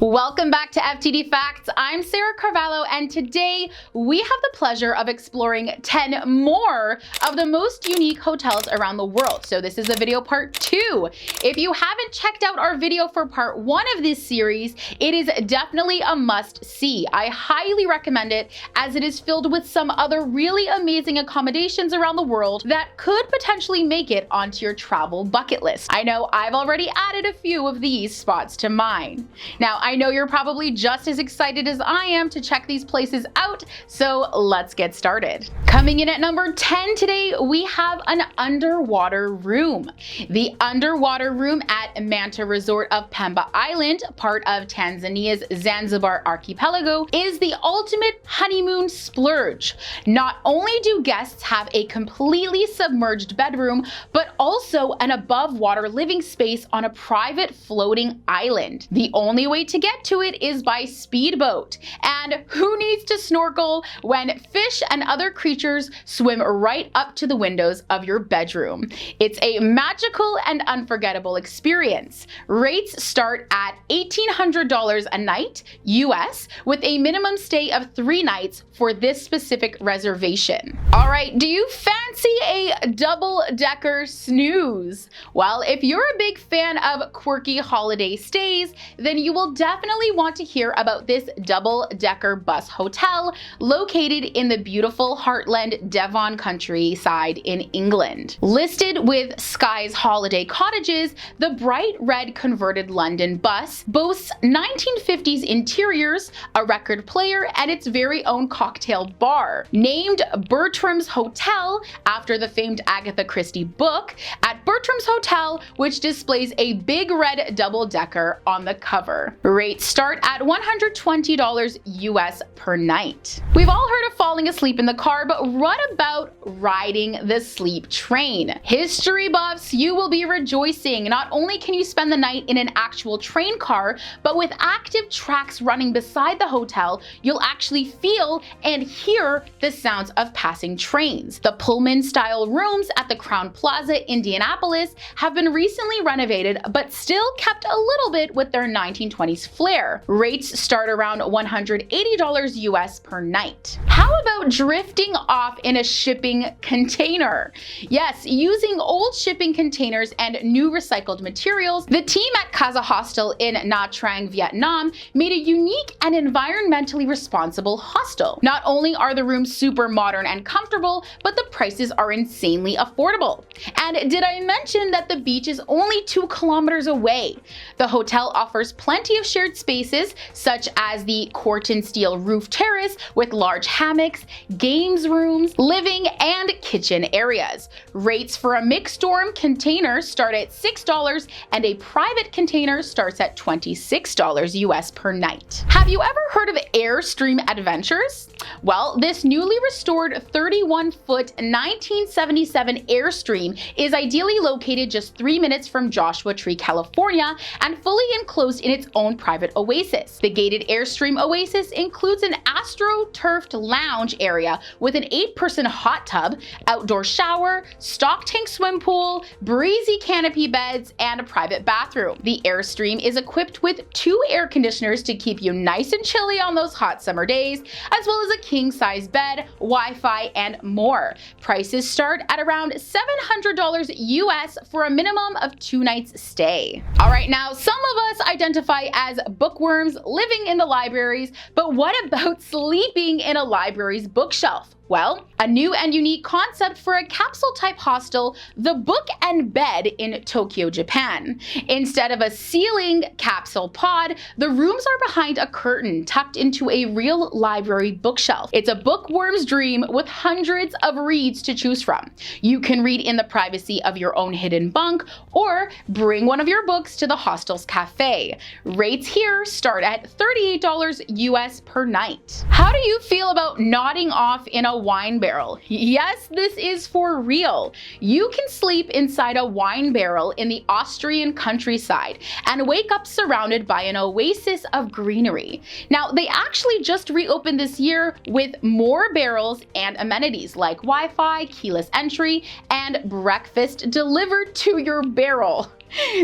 Welcome back to FTD Facts. I'm Sarah Carvalho, and today we have the pleasure of exploring 10 more of the most unique hotels around the world. So this is the video part 2. If you haven't checked out our video for part 1 of this series, it is definitely a must-see. I highly recommend it as it is filled with some other really amazing accommodations around the world that could potentially make it onto your travel bucket list. I know I've already added a few of these spots to mine. Now, I know you're probably just as excited as I am to check these places out, so let's get started. Coming in at number 10 today, we have an underwater room. The underwater room at Manta Resort of Pemba Island, part of Tanzania's Zanzibar archipelago, is the ultimate honeymoon splurge. Not only do guests have a completely submerged bedroom, but also an above water living space on a private floating island. The only way to get to it is by speedboat. And who needs to snorkel when fish and other creatures swim right up to the windows of your bedroom? It's a magical and unforgettable experience. Rates start at $1,800 a night US, with a minimum stay of 3 nights for this specific reservation. All right, do you fancy a double-decker snooze? Well, if you're a big fan of quirky holiday stays, then you will definitely want to hear about this double-decker bus hotel located in the beautiful Heartland Devon countryside in England. Listed with Sky's Holiday Cottages, the bright red converted London bus boasts 1950s interiors, a record player, and its very own cocktail bar. Named Bertram's Hotel after the famed Agatha Christie book, at Bertram's Hotel, which displays a big red double-decker on the cover. Rates start at $120 US per night. We've all heard of falling asleep in the car, but what about riding the sleep train? History buffs, you will be rejoicing. Not only can you spend the night in an actual train car, but with active tracks running beside the hotel, you'll actually feel and hear the sounds of passing trains. The Pullman-style rooms at the CROWNE PLAZA, Indianapolis, have been recently renovated, but still kept a little bit with their 1920s flair. Rates start around $180 US per night. How about drifting off in a shipping container? Yes, using old shipping containers and new recycled materials, the team at Casa Hostel in Nha Trang, Vietnam, made a unique and environmentally responsible hostel. Not only are the rooms super modern and comfortable, but the prices are insanely affordable. And did I mention that the beach is only 2 kilometers away? The hotel offers plenty of shared spaces, such as the Corten steel roof terrace with large hammocks, games rooms, living and kitchen areas. Rates for a mixed dorm container start at $6 and a private container starts at $26 US per night. Have you ever heard of AIRSTREAM Adventures? Well, this newly restored 31-foot 1977 Airstream is ideally located just 3 minutes from Joshua Tree, California, and fully enclosed in its own private oasis. The gated Airstream oasis includes an astro-turfed lounge area with an 8-person hot tub, outdoor shower, stock tank swim pool, breezy canopy beds, and a private bathroom. The Airstream is equipped with 2 air conditioners to keep you nice and chilly on those hot summer days, as well as a king-size bed, Wi-Fi, and more. Prices start at around $700 US for a minimum of 2 nights stay. All right, now some of us identify as bookworms living in the libraries, but what about sleeping in a library's bookshelf? Well, a new and unique concept for a capsule-type hostel, the Book and Bed in Tokyo, Japan. Instead of a ceiling capsule pod, the rooms are behind a curtain tucked into a real library bookshelf. It's a bookworm's dream with hundreds of reads to choose from. You can read in the privacy of your own hidden bunk or bring one of your books to the hostel's cafe. Rates here start at $38 US per night. How do you feel about nodding off in a wine barrel? Yes, this is for real. You can sleep inside a wine barrel in the Austrian countryside and wake up surrounded by an oasis of greenery. Now, they actually just reopened this year with more barrels and amenities like Wi-Fi, keyless entry, and breakfast delivered to your barrel.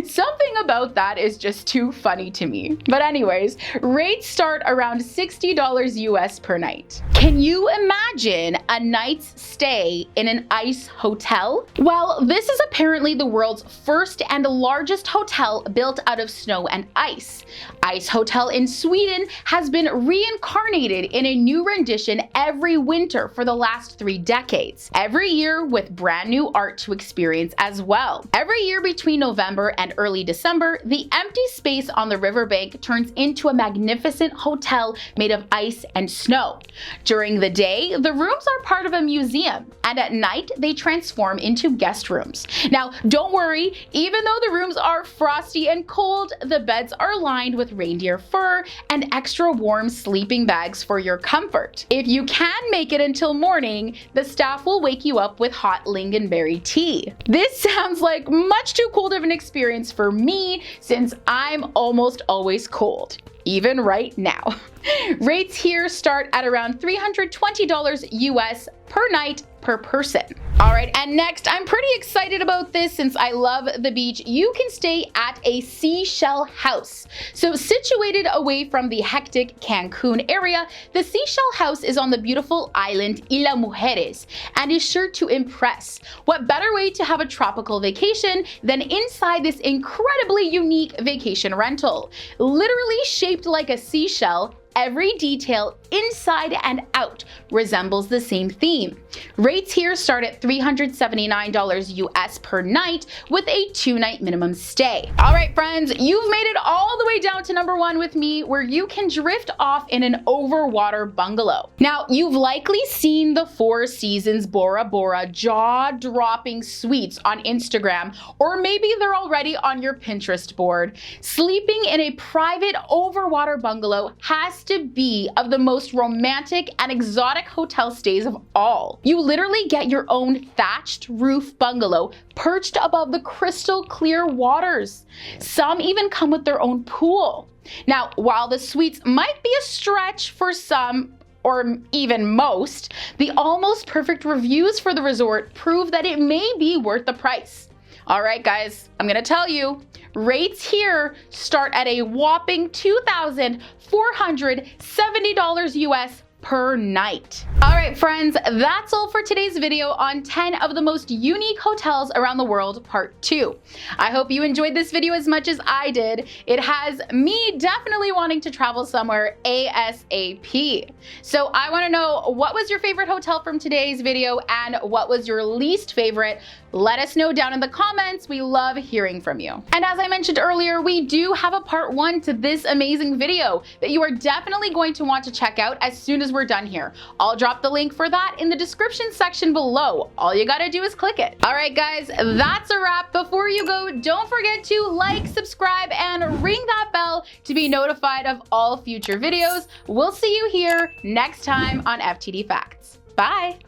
Something about that is just too funny to me. But anyways, rates start around $60 US per night. Can you imagine a night's stay in an ice hotel? Well, this is apparently the world's first and largest hotel built out of snow and ice. Ice Hotel in Sweden has been reincarnated in a new rendition every winter for the last 3 decades, every year with brand new art to experience as well. Every year between November and early December, the empty space on the riverbank turns into a magnificent hotel made of ice and snow. During the day, the rooms are part of a museum, and at night, they transform into guest rooms. Now, don't worry, even though the rooms are frosty and cold, the beds are lined with reindeer fur and extra warm sleeping bags for your comfort. If you can make it until morning, the staff will wake you up with hot lingonberry tea. This sounds like much too cold of an experience for me since I'm almost always cold, even right now. Rates here start at around $320 US per night per person. All right, and next, I'm pretty excited about this since I love the beach. You can stay at a seashell house. So situated away from the hectic Cancun area, the seashell house is on the beautiful island Isla Mujeres and is sure to impress. What better way to have a tropical vacation than inside this incredibly unique vacation rental? Literally shaped like a seashell, every detail inside and out resembles the same theme. Rates here start at $379 US per night with a 2-night minimum stay. All right, friends, you've made it all the way down to number 1 with me, where you can drift off in an overwater bungalow. Now, you've likely seen the Four Seasons Bora Bora jaw-dropping suites on Instagram, or maybe they're already on your Pinterest board. Sleeping in a private overwater bungalow has to be of the most romantic and exotic hotel stays of all. You literally get your own thatched roof bungalow perched above the crystal clear waters. Some even come with their own pool. Now, while the suites might be a stretch for some, or even most, the almost perfect reviews for the resort prove that it may be worth the price. All right, guys, I'm gonna tell you, rates here start at a whopping $2,470 US per night. All right, friends, that's all for today's video on 10 of the most unique hotels around the world, part 2. I hope you enjoyed this video as much as I did. It has me definitely wanting to travel somewhere ASAP. So I want to know, what was your favorite hotel from today's video and what was your least favorite? Let us know down in the comments. We love hearing from you. And as I mentioned earlier, we do have a part 1 to this amazing video that you are definitely going to want to check out as soon as we're done here. I'll drop the link for that in the description section below. All you gotta do is click it. All right, guys, that's a wrap. Before you go, don't forget to like, subscribe, and ring that bell to be notified of all future videos. We'll see you here next time on FTD Facts. Bye.